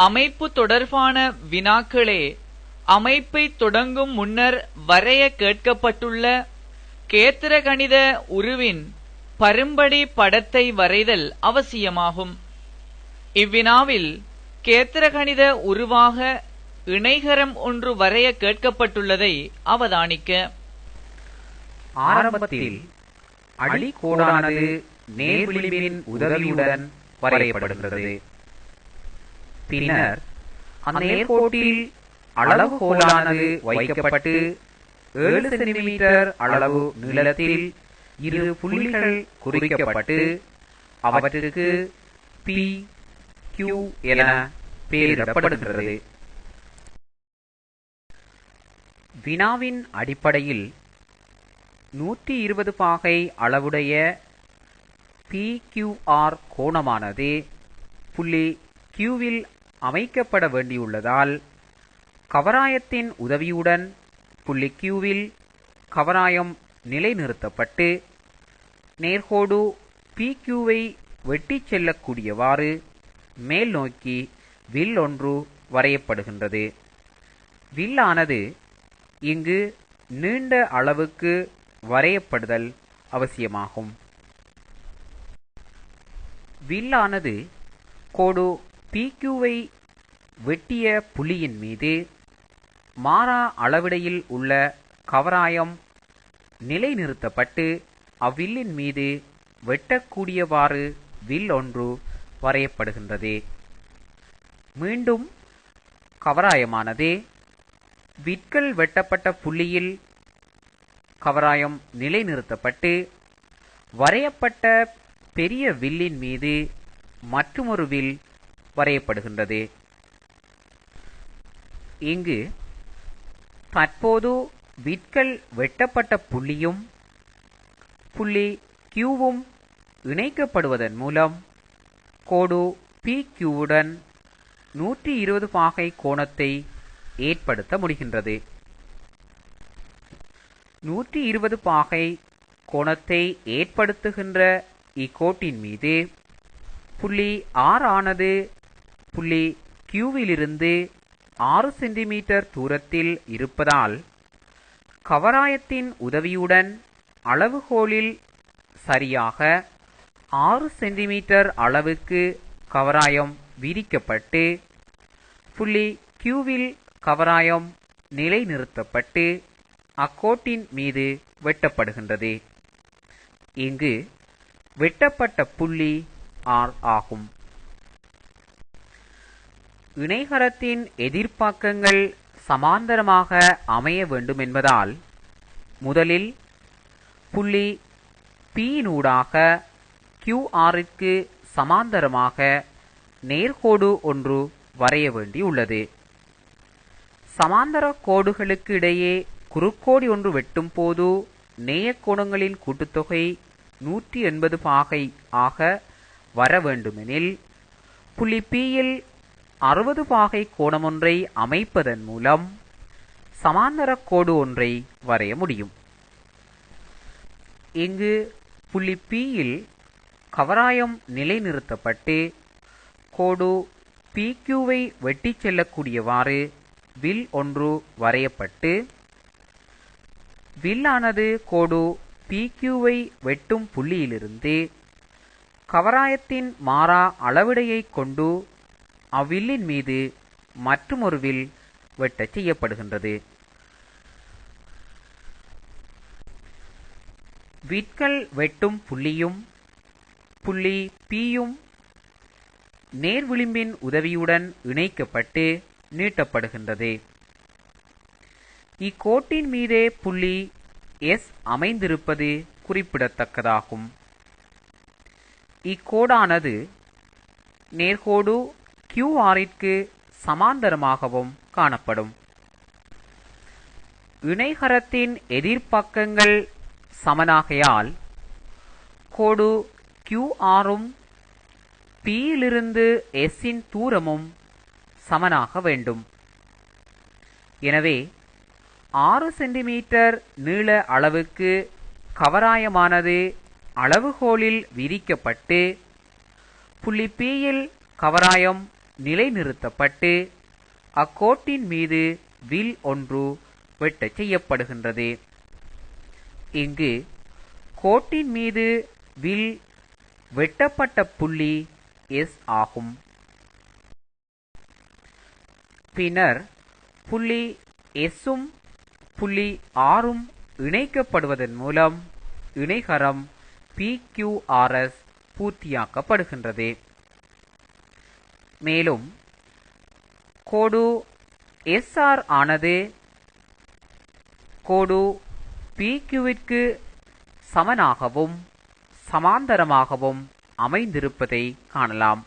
அமைப்பு தொடர்பான வினாக்களே அமைப்பை தொடங்கும் முன்னர் வரைய கேட்கப்பட்டுள்ள கேத்திரகணித உருவின் பரும்படி படத்தை வரைதல் அவசியமாகும். இவ்வினாவில் கேத்திரகணித உருவாக இணைகரம் ஒன்று வரைய கேட்கப்பட்டுள்ளதை அவதானிக்க. ஆரம்பத்தில் அடிக்கோடானது நேர்விளிம்பின் உதவியுடன் வரையப்படுகிறது. பின்னர் அந்நேர்கோட்டில் அளவுகோலானது வைக்கப்பட்டு 7 சென்டிமீட்டர் அளவு நீளத்தில் 2 புள்ளிகள் குறிக்கப்பட்டு அவற்றுக்கு P, Q என பெயரிடப்படுகிறது. வினாவின் அடிப்படையில் 120 பாகை அளவுடைய PQR கோணமானது புள்ளி Qவில் அமைக்கப்பட வேண்டியுள்ளதால் கவராயத்தின் உதவியுடன் புள்ளி Qவில் கவராயம் நிலைநிறுத்தப்பட்டு நேர்கோடு PQவை வெட்டிச் செல்லக்கூடியவாறு மேல் நோக்கி வில் ஒன்று வரையப்படுகின்றது. வில்லானது இங்கு நீண்ட அளவுக்கு வரையப்படுதல் அவசியமாகும். வில்லானது கோடு PQவை வெட்டிய புள்ளியின் மீது மாறா அளவிடையில் உள்ள கவராயம் நிலைநிறுத்தப்பட்டு அவ்வில்லின் மீது வெட்டக்கூடியவாறு வில் ஒன்று வரையப்படுகின்றது. மீண்டும் கவராயமானது விற்கள் வெட்டப்பட்ட புள்ளியில் கவராயம் நிலைநிறுத்தப்பட்டு வரையப்பட்ட பெரிய வில்லின் மீது மற்றொரு வில் வரையப்படுகின்றது. இங்கு தற்போது விற்கள் வெட்டப்பட்ட புள்ளியும் புள்ளி Qவும் இணைக்கப்படுவதன் மூலம் கோடு PQவுடன் 120 பாகை கோணத்தை ஏற்படுத்த முடிகின்றது. 120 பாகை கோணத்தை ஏற்படுத்துகின்ற இக்கோட்டின் மீது புள்ளி R ஆனது புள்ளி Qவிலிருந்து 6 சென்டிமீட்டர் தூரத்தில் இருப்பதால் கவராயத்தின் உதவியுடன் அளவுகோலில் சரியாக 6 சென்டிமீட்டர் அளவுக்கு கவராயம் விரிக்கப்பட்டு புள்ளி Qவில் கவராயம் நிலைநிறுத்தப்பட்டு அக்கோட்டின் மீது வெட்டப்படுகின்றது. இங்கு வெட்டப்பட்ட புள்ளி R ஆகும். இணைகரத்தின் எதிர்ப்பாக்கங்கள் சமாந்தரமாக அமைய வேண்டும் என்பதால் முதலில் புள்ளி P-நூடாக QR-ற்கு சமாந்தரமாக நேர்கோடு ஒன்று வரைய வேண்டியுள்ளது. சமாந்தர கோடுகளுக்கு இடையே குறுக்கோடு ஒன்று வெட்டும் போது நேயக்கோணங்களின் கூட்டுத்தொகை 180 பாகை ஆக வர வேண்டுமெனில் புள்ளி Pயில் 60 பாகை கோணமொன்றை அமைப்பதன் மூலம் சமாந்தர கோடு ஒன்றை வரைய முடியும். இங்கு புள்ளி Pயில் கவராயம் நிலைநிறுத்தப்பட்டு கோடு PQவை வெட்டிச் செல்லக்கூடியவாறு வில் ஒன்று வரையப்பட்டு வில்லானது கோடு PQவை வெட்டும் புள்ளியிலிருந்து கவராயத்தின் மாறா அளவிடையை கொண்டு அவ்வில்லின் மீது மற்றொரு வில் வெட்டச் செய்யப்படுகின்றது. விற்கள் வெட்டும் புள்ளியும் புள்ளி Pயும் நேர்விளிம்பின் உதவியுடன் இணைக்கப்பட்டு நீட்டப்படுகின்றது. இக்கோட்டின் மீதே புள்ளி S அமைந்திருப்பது குறிப்பிடத்தக்கதாகும். இக்கோடானது நேர்கோடு QR-ற்கு சமாந்தரமாகவும் காணப்படும். இணைகரத்தின் எதிர்ப்பக்கங்கள் சமனாகையால் கோடு QR-ம் P-யிலிருந்து S-இன் தூரமும் சமனாக வேண்டும். எனவே 6 சென்டிமீட்டர் நீள அளவுக்கு கவராயமானது அளவுகோலில் விரிக்கப்பட்டு புள்ளி Pயில் கவராயம் நிலைநிறுத்தப்பட்டு அக்கோட்டின் மீது வில் ஒன்று வெட்டச் செய்யப்படுகின்றது. இங்கு கோட்டின் மீது வில் வெட்டப்பட்ட புள்ளி எஸ் ஆகும். பின்னர் புள்ளி எஸ்ஸும் புள்ளி ஆரும் இணைக்கப்படுவதன் மூலம் இணைகரம் PQRS பூர்த்தியாக்கப்படுகின்றது. மேலும் கோடு SR ஆனது கோடு PQவிற்கு சமனாகவும் சமாந்தரமாகவும் அமைந்திருப்பதை காணலாம்.